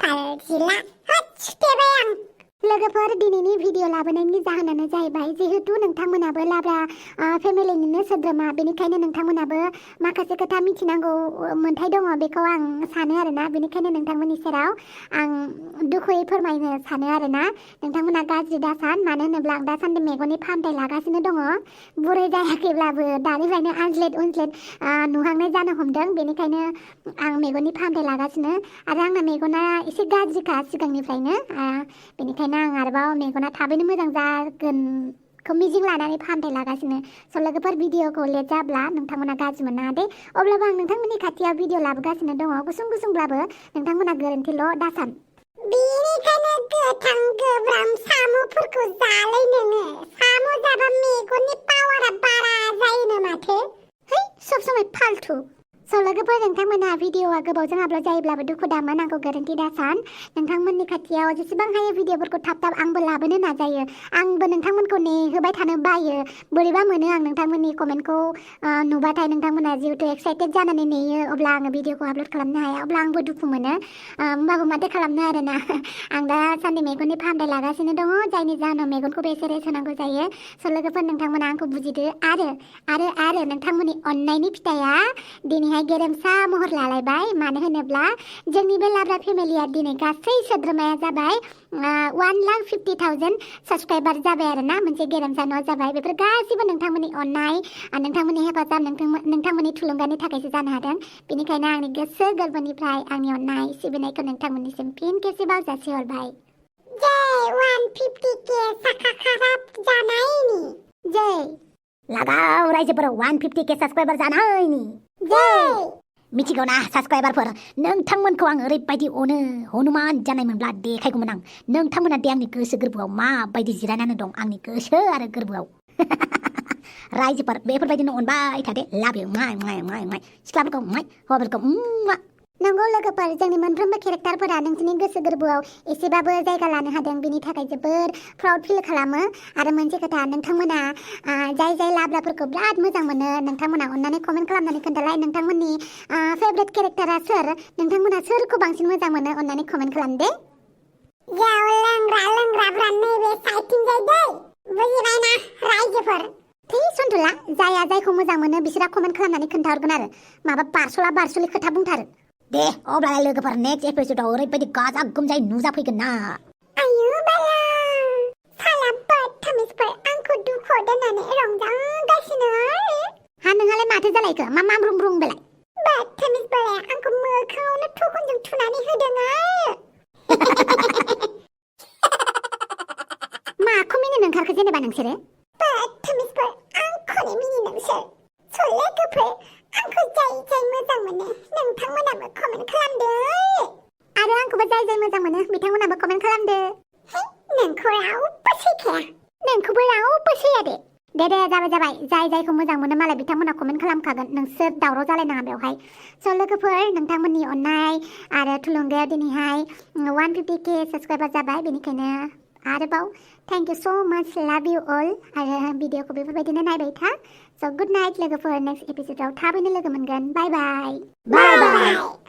Palzilla Hotspebang लोगोफोर दिनैनि video लाबोनायनि जाहोनानो जाहैबाय जिहेतु नोंथांमोनाबो लाब्रा फेमिलिनिनो सोद्रोमा बेनिखायनो नोंथांमोनाबो माखासे खोथा मिथिनांगौ मोन्थाय दङ बेखौ आं सानो आरोना बेनिखायनो नोंथांमोननि सेराव आं दुखुयै फोरमायनो सानो आरोना नोंथांमोना गाज्रि दासान मानो होनोब्ला आं दासान्दि मेगननि फाहामथाय लागासिनो दङ बुरै जायाखैब्लाबो दानिफ्रायनो आनज्लेद उनज्लेद नुहांनाय जानो हमदों बेनिखायनो आं मेगननि फाहामथाय लागासिनो आरो आंना मेगना एसे गाज्रिखा सिगांनिफ्रायनो बेनिखायनो आं आरोबाव मेगना थाबैनो मोजां जागोनखौ मिजिं लानानै फाहामथाय लागासिनो स' लोगोफोर भिडिअखौ लेट जाब्ला नोंथांमोना गाज्रि मोननाङा दे अब्लाबो आं नोंथांमोननि खाथियाव भिडिअ लाबोगासिनो दङ गुसुंब्लाबो नोंथांमोना गोरोन्थिल' दासान बेनिखायनो गोथां गोब्राम साम'फोरखौ जालाय नोङो साम' जाबा मेगननि पावारा बारा जायोनो माथो है सब समय फालतु स' लोगोफोर नोंथांमोना भिडिअआ गोबावजों आपल'ड जायोब्लाबो दुखु दामोन आंखौ गोरोन्थि दासान नोंथांमोननि खाथियाव जेसेबां हायो भिडिअफोरखौ थाब आंबो लाबोनो नाजायो आंबो नोंथांमोनखौ नेहोबाय थानो बायो बोरैबा मोनो आं नोंथांमोननि कमेन्टखौ नुबाथाय नोंथांमोना जिहेतु एक्साइटेड जानानै नेयो अब्ला आङो भिडिअखौ आपल'ड खालामनो हाया अब्ला आंबो दुखु मोनो होमबाबो माथो खालामनो आरोना आं दा सानदे मेगननि फाहामथाय लागासिनो दङ जायनि जाहोनाव मेगनखौबो एसे रेस्ट होनांगौ जायो स' लोगोफोर नोंथांमोना आंखौ बुजिदो आरो नोंथांमोननि अननायनि फिथाइया दिनैहाय गेरेमसा महर लालायबाय मानो होनोब्ला जोंनि बे लाब्रा फेमिलिया दिनै गासै सोद्रोमाया जाबाय 1,50,000 साबस्क्राइबार जाबाय आरोना मोनसे गेरेमसा न' जाबाय बेफोर गासिबो नोंथांमोननि अननाय नोंथांमोननि हेफाजाब नोंथांमोननि थुलुंगानि थाखायसो जानो हादों बेनिखायनो आंनि गोसो गोरबोनिफ्राय आंनि अननाय सिबिनायखौ नोंथांमोननिसिम फिन खेबसेबाव जासिहरबाय जय 150k साखाखाराब जानायनि जय लागाव रायजोफोराव 150k साबस्क्राइबार जानायनि जय मिथिगौ ना साबस्क्राइबारफोर नोंथांमोनखौ आं ओरैबायदि अनो हनुमान जानायमोनब्ला देखायगौमोन आं नोंथांमोना दे आंनि गोसो गोरबोआव माबायदि जिरायनानै दं आंनि गोसो आरो गोरबोआव रायजोफोर बेफोरबायदिनो अनबाय थादे लाभ इउ माय सिख्लाफोरखौ हौवाफोरखौ नंगौ लोगोफोर जोंनि मोनफ्रोमबो केरेक्टारफोरा नोंसोरनि गोसो गोरबोआव एसेबाबो जायगा लानो हादों बिनि थाखाय जोबोर प्राउड फिल खालामो आरो मोनसे खोथा नोंथांमोना जाय लाब्राफोरखौ बिराद मोजां मोनो नोंथांमोना अननानै कमेन्ट खालामनानै खोन्थालाय नोंथांमोननि फेभरेट केरेक्टारा सोर नोंथांमोना सोरखौ बांसिन मोजां मोनो अननानै कमेन्ट खालाम दे लोंग्राफ्रा नैबे साइडथिंजाय दै बुजिबाय ना रायजोफोर सन्थुला जायखौ मोजां मोनो बिसोरा कमेन्ट खालामनानै खोन्थाहरगोन आरो माबा बारस'लि खोथा बुंथारो दे अब्लालाय लोगोफोर नेक्स्ट एपिसोडआव ओरैबायदि गाजा गोमजायै नुजाफैगोन ना आयु बाला साला बदतमिजफोर आंखौ दुखुआव दोननानै रंजागासिनो आरो हा नोंहालाय माथो जालायखो मा ब्रुं बेलाय बदतमिज बोराया आंखौ मोखाङावनो थखनजों थुनानै होदों आरो माखौ मिनिनो ओंखारखो जेनेबा नोंसोरो बदतमिजफोर आंखौनो मिनि नोंसोर लोगोफोर आंखौ जाय मोजां मोनो नोंथांमोनाबो कमेन्ट खालामदो आरो आंखौबो जाय मोजां मोनो बिथांमोनाबो कमेन्ट खालामदो नोंखौ रावबो सैखाया नोंखौबो रावबो सैया दे जाबाय जायखौ मोजां मोनो मालाय बिथांमोना कमेन्ट खालामखागोन नोंसोर दावराव जालायनाङा बेवहाय स' लोगोफोर नोंथांमोननि अननाय आरो थुलुंगायाव दिनैहाय 150k साबस्क्राइबार जाबाय बेनिखायनो आरोबाव थैंक यू सो मच लाभ इउ अल आरो भिडिअखौ बेफोरबायदिनो नायबाय था स' गुड नाइट लोगोफोर नेक्स्ट एपिसोडआव थाबैनो लोगो मोनगोन बाय बाय